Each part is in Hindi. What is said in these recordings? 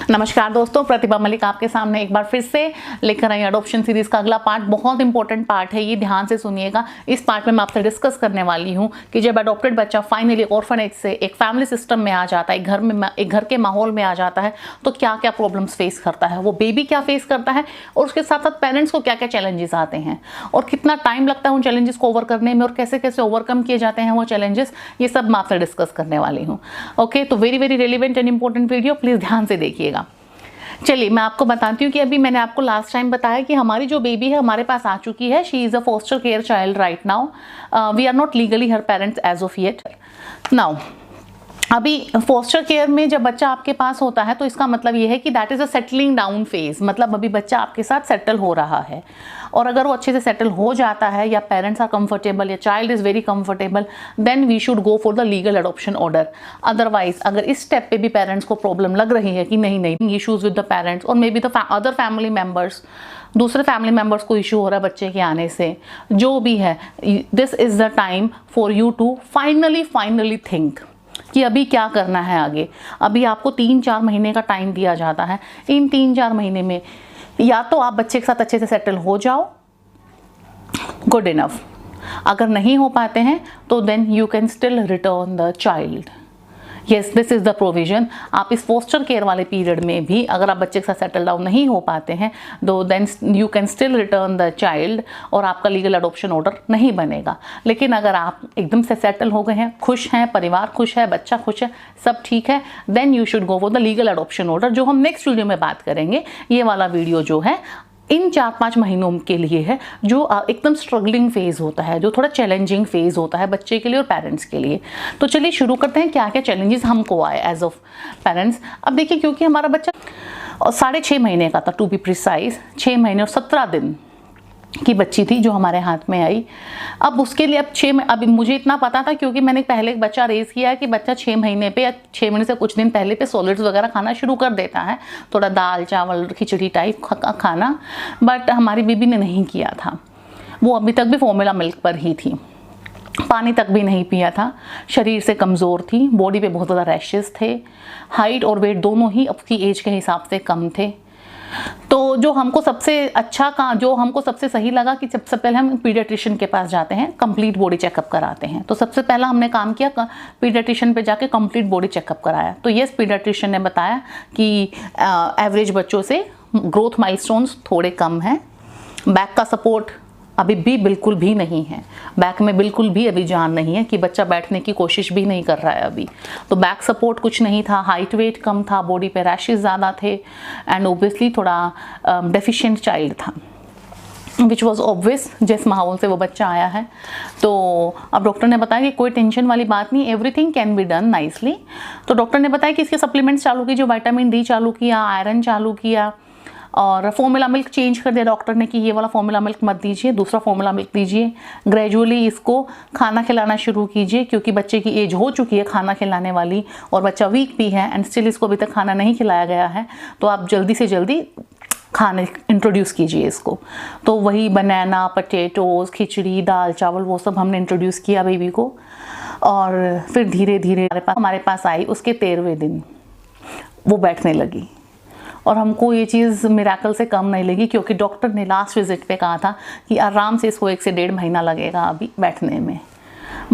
नमस्कार दोस्तों, प्रतिभा मलिक आपके सामने एक बार फिर से लेकर आई अडॉप्शन सीरीज का अगला पार्ट। बहुत इंपॉर्टेंट पार्ट है ये, ध्यान से सुनिएगा। इस पार्ट में मैं आपसे डिस्कस करने वाली हूँ कि जब अडॉप्टेड बच्चा फाइनली ऑर्फनेज से एक फैमिली सिस्टम में आ जाता है, एक घर के माहौल में आ जाता है, तो क्या क्या प्रॉब्लम्स फेस करता है, वो बेबी क्या फेस करता है और उसके साथ साथ पेरेंट्स को क्या क्या चैलेंजेस आते हैं और कितना टाइम लगता है उन चैलेंजेस को ओवर करने में और कैसे कैसे ओवरकम किए जाते हैं वो चैलेंजेस, ये सब मैं आपसे डिस्कस करने वाली हूँ। ओके, तो very very relevant and important video, please ध्यान से देखिएगा। चलिए मैं आपको बताती हूँ कि अभी मैंने आपको लास्ट टाइम बताया कि हमारी जो बेबी है हमारे पास आ चुकी है। She is a foster care child right now. We are not legally her parents as of yet. Now अभी फोस्टर केयर में जब बच्चा आपके पास होता है तो इसका मतलब ये है कि that is a settling down phase, मतलब अभी बच्चा आपके साथ सेटल हो रहा है। और अगर वो अच्छे से सेटल हो जाता है या पेरेंट्स आर कंफर्टेबल या child is very comfortable, then we should go for the legal adoption order. Otherwise अगर इस स्टेप पे भी पेरेंट्स को प्रॉब्लम लग रही है कि नहीं इश्यूज विद द पेरेंट्स और may be the other family members, दूसरे फैमिली मेम्बर्स को इशू हो रहा है बच्चे के आने से, जो भी है, this is the time for you to finally think कि अभी क्या करना है आगे। अभी आपको 3-4 महीने का टाइम दिया जाता है। इन 3-4 महीने में या तो आप बच्चे के साथ अच्छे से सेटल हो जाओ, गुड इनफ। अगर नहीं हो पाते हैं तो then you can still return the child. Yes, this is the provision. आप इस फोस्टर केयर वाले पीरियड में भी अगर आप बच्चे के साथ सेटल डाउन नहीं हो पाते हैं तो then you can still return the child और आपका लीगल अडॉप्शन ऑर्डर नहीं बनेगा। लेकिन अगर आप एकदम से सेटल हो गए हैं, खुश हैं, परिवार खुश है, बच्चा खुश है, सब ठीक है, then you should go for the legal adoption order, जो हम नेक्स्ट वीडियो में बात करेंगे। ये वाला वीडियो जो है इन 4-5 महीनों के लिए है, जो एकदम स्ट्रगलिंग फेज होता है, जो थोड़ा चैलेंजिंग फेज होता है बच्चे के लिए और पेरेंट्स के लिए। तो चलिए शुरू करते हैं क्या क्या चैलेंजेस हमको आए एज ऑफ पेरेंट्स। अब देखिए, क्योंकि हमारा बच्चा 6.5 महीने का था, टू बी प्रिसाइज 6 महीने और 17 दिन की बच्ची थी जो हमारे हाथ में आई। अब उसके लिए अभी मुझे इतना पता था क्योंकि मैंने पहले एक बच्चा रेज किया है कि बच्चा 6 महीने पे या 6 महीने से कुछ दिन पहले पे सॉलिड्स वगैरह खाना शुरू कर देता है, थोड़ा दाल चावल खिचड़ी टाइप खाना। बट हमारी बेबी ने नहीं किया था। वो अभी तक भी फॉर्मूला मिल्क पर ही थी, पानी तक भी नहीं पिया था, शरीर से कमज़ोर थी, बॉडी पे बहुत ज़्यादा रैशेस थे, हाइट और वेट दोनों ही अपनी एज के हिसाब से कम थे। तो जो हमको सबसे सही लगा कि सबसे पहले हम पीडियाट्रिशियन के पास जाते हैं, कंप्लीट बॉडी चेकअप कराते हैं। तो सबसे पहला हमने काम किया, पीडियाट्रिशियन पे जाके कंप्लीट बॉडी चेकअप कराया। तो यस, पीडियाट्रिशियन ने बताया कि एवरेज बच्चों से ग्रोथ माइलस्टोन्स थोड़े कम हैं, बैक का सपोर्ट अभी भी बिल्कुल भी नहीं है, बैक में बिल्कुल भी अभी जान नहीं है कि बच्चा बैठने की कोशिश भी नहीं कर रहा है अभी। तो बैक सपोर्ट कुछ नहीं था, हाइट वेट कम था, बॉडी पे रैशेस ज़्यादा थे एंड ओब्वियसली थोड़ा डेफिशिएंट चाइल्ड था, विच वॉज ऑब्वियस जिस माहौल से वो बच्चा आया है। तो अब डॉक्टर ने बताया कि कोई टेंशन वाली बात नहीं, everything can be done nicely. तो डॉक्टर ने बताया कि इसके सप्लीमेंट्स चालू की, जो विटामिन डी चालू किया, आयरन चालू किया और फॉर्मूला मिल्क चेंज कर दिया डॉक्टर ने कि ये वाला फॉर्मूला मिल्क मत दीजिए, दूसरा फॉर्मूला मिल्क दीजिए। ग्रेजुअली इसको खाना खिलाना शुरू कीजिए क्योंकि बच्चे की एज हो चुकी है खाना खिलाने वाली और बच्चा वीक भी है एंड स्टिल इसको अभी तक खाना नहीं खिलाया गया है। तो आप जल्दी से जल्दी खाने इंट्रोड्यूस कीजिए इसको। तो वही बनाना, पटेटोज़, खिचड़ी, दाल चावल, वो सब हमने इंट्रोड्यूस किया बेबी को। और फिर धीरे धीरे हमारे पास आई। उसके 13वें दिन वो बैठने लगी और हमको ये चीज़ मिरेकल से कम नहीं लगी क्योंकि डॉक्टर ने लास्ट विजिट पे कहा था कि आराम से इसको 1 से 1.5 महीना लगेगा अभी बैठने में।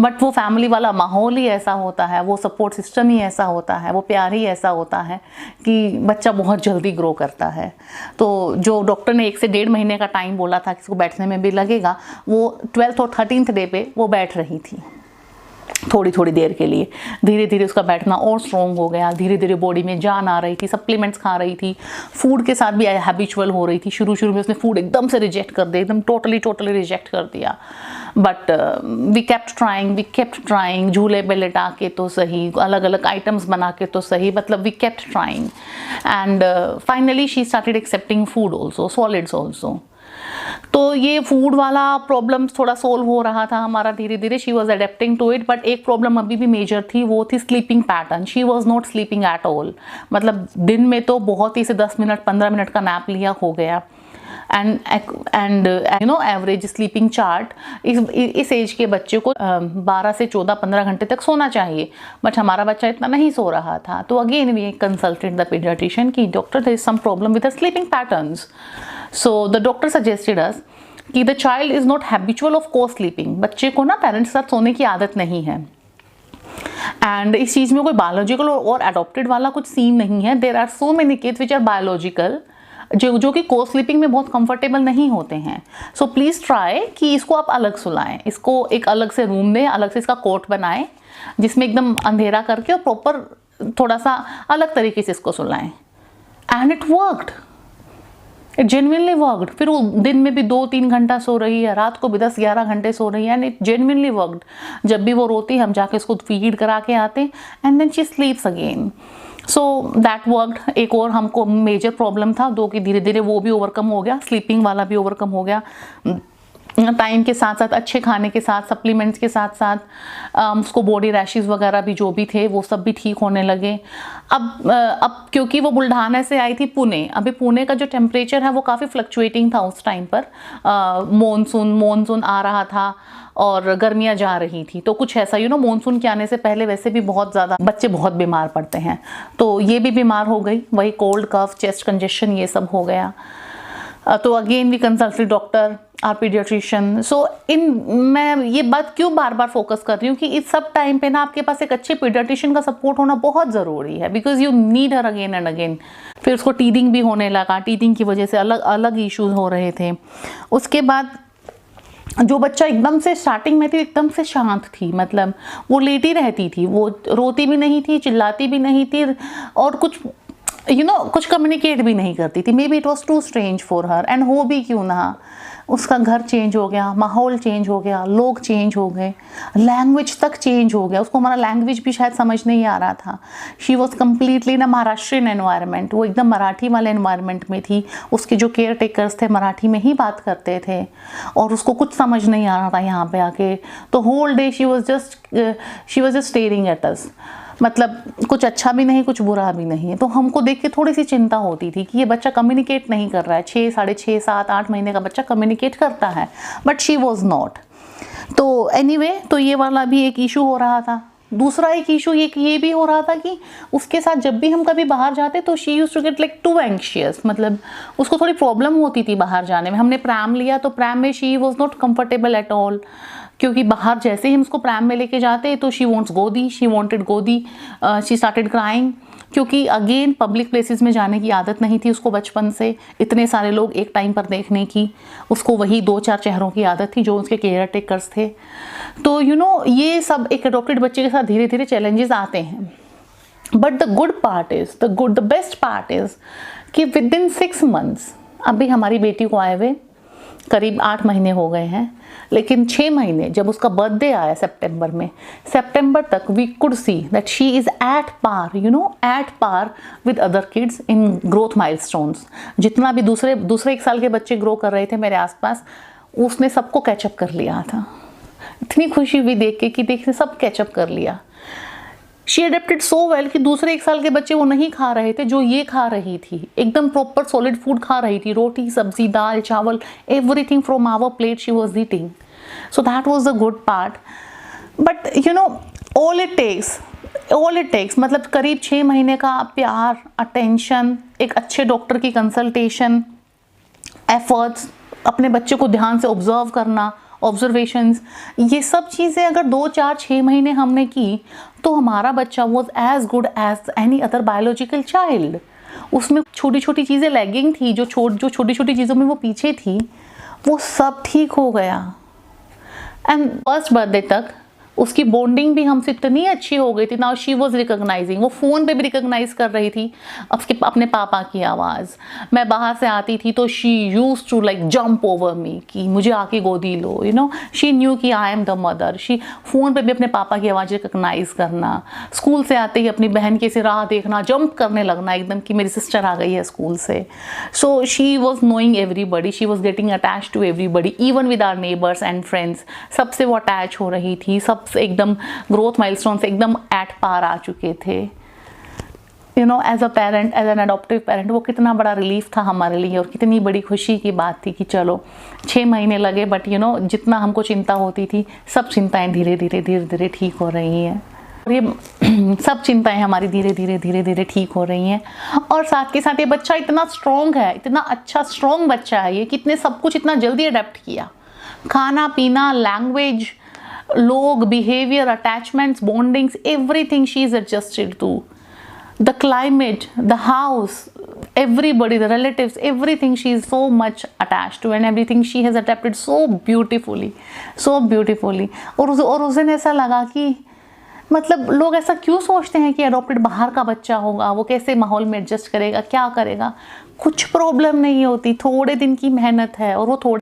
बट वो फैमिली वाला माहौल ही ऐसा होता है, वो सपोर्ट सिस्टम ही ऐसा होता है, वो प्यार ही ऐसा होता है कि बच्चा बहुत जल्दी ग्रो करता है। तो जो डॉक्टर ने 1 से 1.5 महीने का टाइम बोला था कि इसको बैठने में भी लगेगा, वो 12th और 13th डे पे वो बैठ रही थी थोड़ी देर के लिए। धीरे धीरे उसका बैठना और स्ट्रॉन्ग हो गया, धीरे धीरे बॉडी में जान आ रही थी, सप्लीमेंट्स खा रही थी, फूड के साथ भी हैबिचुअल हो रही थी। शुरू में उसने फूड एकदम से रिजेक्ट कर दिया, एकदम टोटली रिजेक्ट कर दिया। बट वी केप्ट ट्राइंग, झूले पे लिटा के तो सही, अलग अलग आइटम्स बना के तो सही, मतलब we kept trying and finally she started accepting food also, solids also. तो ये फूड वाला प्रॉब्लम थोड़ा सोल्व हो रहा था हमारा धीरे धीरे, she was adapting to it. But एक प्रॉब्लम अभी भी मेजर थी, वो थी sleeping pattern. She was not sleeping at all, मतलब दिन में तो बहुत ही से 10 मिनट 15 मिनट का नैप लिया हो गया, and you know average sleeping chart, इस एज के बच्चे को 12 से 14-15 घंटे तक सोना चाहिए, बट हमारा बच्चा इतना नहीं सो रहा था। तो again we consulted the paediatrician कि doctor there is some problem with the sleeping patterns. So the doctor suggested us कि the child is not habitual of को स्लीपिंग, बच्चे को ना पेरेंट्स के साथ सोने की आदत नहीं है। एंड इस चीज़ में कोई बायोलॉजिकल और अडॉप्टेड वाला कुछ सीन नहीं है। There are so many kids which are biological जो कि को स्लीपिंग में बहुत कंफर्टेबल नहीं होते हैं। सो प्लीज़ ट्राई कि इसको आप अलग सुलाएं, इसको एक अलग से रूम में अलग से इसका कोट बनाएं जिसमें एकदम अंधेरा करके और प्रॉपर थोड़ा सा अलग तरीके से इसको सुलाएं। And it worked, it genuinely worked. फिर वो दिन में भी 2-3 घंटा सो रही है, रात को भी 10-11 घंटे सो रही है, एंड इट जेन्युइनली वर्कड। जब भी वो रोती हम जाके उसको फीड करा के आते and then she sleeps again. So that worked. एक और हमको मेजर प्रॉब्लम था दो कि धीरे धीरे वो भी ओवरकम हो गया, स्लीपिंग वाला भी ओवरकम हो गया। टाइम के साथ साथ अच्छे खाने के साथ सप्लीमेंट्स के साथ साथ उसको बॉडी रैशेस वगैरह भी जो भी थे वो सब भी ठीक होने लगे। अब क्योंकि वो बुल्ढाना से आई थी पुणे, अभी पुणे का जो टेम्परेचर है वो काफ़ी फ्लक्चुएटिंग था उस टाइम पर। मॉनसून आ रहा था और गर्मियाँ जा रही थी, तो कुछ ऐसा यू नो मॉनसून के आने से पहले वैसे भी बहुत ज़्यादा बच्चे बहुत बीमार पड़ते हैं, तो ये भी बीमार हो गई, वही कोल्ड कफ चेस्ट कंजेशन ये सब हो गया। तो again we consulted doctor or paediatrician. So मैं ये बात क्यों बार बार फोकस कर रही हूँ कि इस सब टाइम पे ना आपके पास एक अच्छे पीडियाट्रिशियन का सपोर्ट होना बहुत ज़रूरी है, because you need her again and again. फिर उसको टीदिंग भी होने लगा, टीदिंग की वजह से अलग अलग इश्यूज हो रहे थे। उसके बाद जो बच्चा एकदम से स्टार्टिंग में थी एकदम से शांत थी, मतलब वो लेटी रहती थी, वो रोती भी नहीं थी, चिल्लाती भी नहीं थी, और कुछ कुछ कम्युनिकेट भी नहीं करती थी। Maybe it was too strange for her, and हो भी क्यों ना, उसका घर चेंज हो गया, माहौल चेंज हो गया, लोग चेंज हो गए, लैंग्वेज तक चेंज हो गया, उसको हमारा लैंग्वेज भी शायद समझ नहीं आ रहा था। शी वॉज कम्प्लीटली ना महाराष्ट्रियन एनवायरनमेंट, वो एकदम मराठी वाले एनवायरनमेंट में थी। उसके जो केयर टेकर्स थे मराठी में ही बात करते थे और उसको कुछ समझ नहीं आ रहा था यहाँ पे आके। तो whole day she was just staring at us, मतलब कुछ अच्छा भी नहीं कुछ बुरा भी नहीं। तो हमको देख के थोड़ी सी चिंता होती थी कि ये बच्चा कम्युनिकेट नहीं कर रहा है। 6, 6.5, 7, 8 महीने का बच्चा कम्युनिकेट करता है, बट शी वॉज नॉट। तो एनीवे, तो ये वाला भी एक इशू हो रहा था। दूसरा एक इशू ये भी हो रहा था कि उसके साथ जब भी हम कभी बाहर जाते तो she used to get like too anxious, मतलब उसको थोड़ी प्रॉब्लम होती थी बाहर जाने में। हमने प्रैम लिया तो प्रैम में she was not comfortable at all, क्योंकि बाहर जैसे ही हम उसको प्रैम में लेके जाते तो शी वांटेड गोदी, शी स्टार्टेड क्राइंग, क्योंकि अगेन पब्लिक प्लेसेस में जाने की आदत नहीं थी उसको बचपन से, इतने सारे लोग एक टाइम पर देखने की, उसको वही 2-4 चेहरों की आदत थी जो उसके केयर टेकर्स थे। तो ये सब एक अडॉप्टेड बच्चे के साथ धीरे धीरे चैलेंजेस आते हैं। But the best part is कि विद इन 6 months, अभी हमारी बेटी को आए हुए करीब 8 महीने हो गए हैं, लेकिन 6 महीने जब उसका बर्थडे आया सितंबर तक we could see that she is at par with other kids in growth milestones. जितना भी दूसरे 1 साल के बच्चे ग्रो कर रहे थे मेरे आसपास, उसने सबको कैचअप कर लिया था। इतनी खुशी हुई देख के कि देखने सब कैचअप कर लिया। शी अडेप्टेड सो वेल कि दूसरे 1 साल के बच्चे वो नहीं खा रहे थे जो ये खा रही थी, एकदम प्रॉपर सॉलिड फूड खा रही थी, रोटी sabzi dal chawal everything from our plate she was eating. So that was the good part. But all it takes मतलब करीब 6 महीने का प्यार, अटेंशन, एक अच्छे डॉक्टर की कंसल्टेशन, एफर्ट्स, अपने बच्चे को ध्यान से ऑब्जर्व करना, ऑब्जर्वेशंस, ये सब चीज़ें अगर 2, 4, 6 महीने हमने की तो हमारा बच्चा was as good as any other biological child. उसमें छोटी छोटी चीज़ें लैगिंग थी, जो छोटी छोटी चीज़ों में वो पीछे थी, वो सब ठीक हो गया। एंड फर्स्ट बर्थडे तक उसकी बॉन्डिंग भी हमसे इतनी अच्छी हो गई थी। नाउ शी वॉज रिकॉग्नाइजिंग, वो फ़ोन पे भी रिकॉग्नाइज कर रही थी अपने पापा की आवाज़। मैं बाहर से आती थी तो she use to like jump over me कि मुझे आके गोदी लो, शी न्यू कि I am the mother. She phone पे भी अपने पापा की आवाज़ रिकॉग्नाइज करना, स्कूल से आते ही अपनी बहन की से राह देखना, जंप करने लगना एकदम कि मेरी सिस्टर आ गई है स्कूल से। So she was knowing everybody, she was getting attach to everybody, even with our neighbours and friends, सबसे वो अटैच हो रही थी, सब एकदम ग्रोथ माइलस्टोन से एकदम एट पार आ चुके थे। You know as a parent, as an adoptive parent, वो कितना बड़ा रिलीफ था हमारे लिए और कितनी बड़ी खुशी की बात थी कि चलो 6 महीने लगे, बट यू नो जितना हमको चिंता होती थी सब चिंताएं धीरे धीरे ठीक हो रही हैं। और ये सब चिंताएं हमारी धीरे धीरे ठीक हो रही हैं। और साथ के साथ ये बच्चा इतना स्ट्रॉन्ग है, इतना अच्छा स्ट्रॉन्ग बच्चा है ये, कितने सब कुछ इतना जल्दी अडेप्ट किया, खाना पीना, लैंग्वेज, लोग, behaviour, attachments, bondings, everything she is adjusted to. The climate, the house, everybody, the relatives, everything she is so much attached to, and everything she has adapted so beautifully, so beautifully। और उस दिन ऐसा लगा कि मतलब लोग ऐसा क्यों सोचते हैं कि अडॉप्टेड बाहर का बच्चा होगा, वो कैसे माहौल में एडजस्ट करेगा, क्या करेगा। कुछ प्रॉब्लम नहीं होती, थोड़े दिन की मेहनत है और वो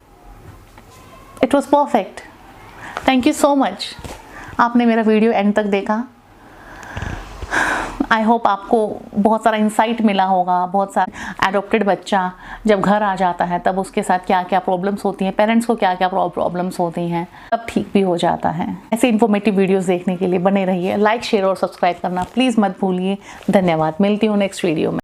it was perfect. Thank you so much, आपने मेरा वीडियो एंड तक देखा। आई होप आपको बहुत सारा इंसाइट मिला होगा। बहुत सारा एडॉप्टेड बच्चा जब घर आ जाता है तब उसके साथ क्या क्या प्रॉब्लम्स होती हैं, पेरेंट्स को क्या क्या प्रॉब्लम्स होती हैं, तब ठीक भी हो जाता है। ऐसे इन्फॉर्मेटिव वीडियोस देखने के लिए बने रहिए, लाइक, शेयर और सब्सक्राइब करना प्लीज़ मत भूलिए। धन्यवाद, मिलती हूँ नेक्स्ट वीडियो में।